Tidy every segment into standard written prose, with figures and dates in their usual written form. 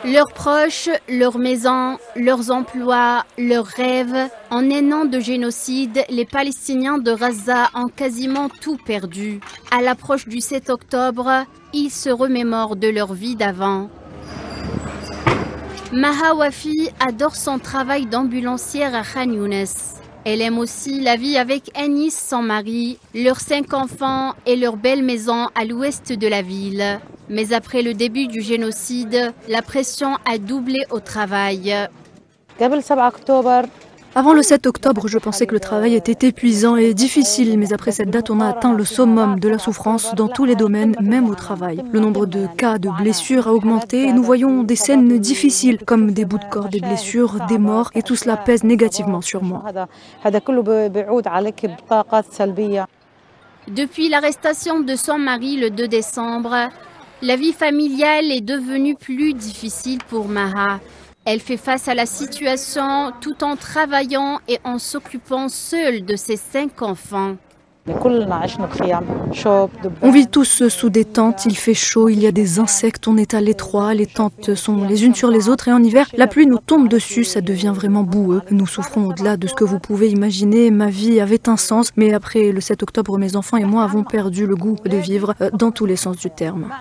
Leurs proches, leurs maisons, leurs emplois, leurs rêves. En un an de génocide, les Palestiniens de Gaza ont quasiment tout perdu. À l'approche du 7 octobre, ils se remémorent de leur vie d'avant. Maha Wafi adore son travail d'ambulancière à Khan Younes. Elle aime aussi la vie avec Anis, son mari, leurs 5 enfants et leur belle maison à l'ouest de la ville. Mais après le début du génocide, la pression a doublé au travail. Avant le 7 octobre, je pensais que le travail était épuisant et difficile, mais après cette date, on a atteint le summum de la souffrance dans tous les domaines, même au travail. Le nombre de cas de blessures a augmenté et nous voyons des scènes difficiles, comme des bouts de corps, des blessures, des morts, et tout cela pèse négativement sur moi. Depuis l'arrestation de son mari le 2 décembre, la vie familiale est devenue plus difficile pour Maha. Elle fait face à la situation tout en travaillant et en s'occupant seule de ses 5 enfants. On vit tous sous des tentes, il fait chaud, il y a des insectes, on est à l'étroit, les tentes sont les unes sur les autres et en hiver, la pluie nous tombe dessus, ça devient vraiment boueux. Nous souffrons au-delà de ce que vous pouvez imaginer, ma vie avait un sens, mais après le 7 octobre, mes enfants et moi avons perdu le goût de vivre dans tous les sens du terme.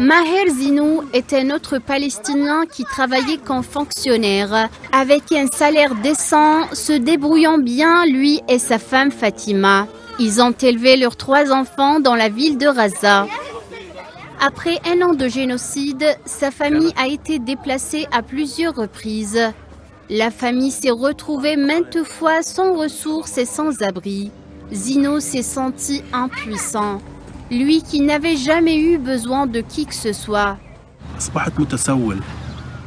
Maher Zinou est un autre Palestinien qui travaillait comme fonctionnaire, avec un salaire décent, se débrouillant bien lui et sa femme Fatima. Ils ont élevé leurs 3 enfants dans la ville de Gaza. Après un an de génocide, sa famille a été déplacée à plusieurs reprises. La famille s'est retrouvée maintes fois sans ressources et sans abri. Zino s'est senti impuissant. Lui qui n'avait jamais eu besoin de qui que ce soit.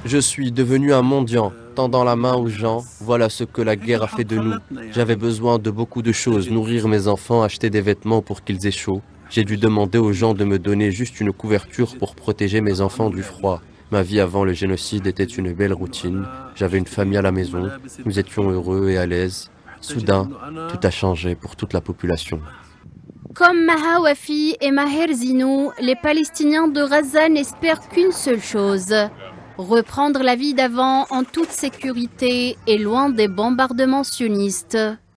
Je suis devenu un mendiant, tendant la main aux gens, voilà ce que la guerre a fait de nous. J'avais besoin de beaucoup de choses, nourrir mes enfants, acheter des vêtements pour qu'ils aient chaud. J'ai dû demander aux gens de me donner juste une couverture pour protéger mes enfants du froid. Ma vie avant le génocide était une belle routine. J'avais une famille à la maison, nous étions heureux et à l'aise. Soudain, tout a changé pour toute la population. Comme Maha Wafi et Maher Zinou, les Palestiniens de Gaza n'espèrent qu'une seule chose: reprendre la vie d'avant en toute sécurité et loin des bombardements sionistes.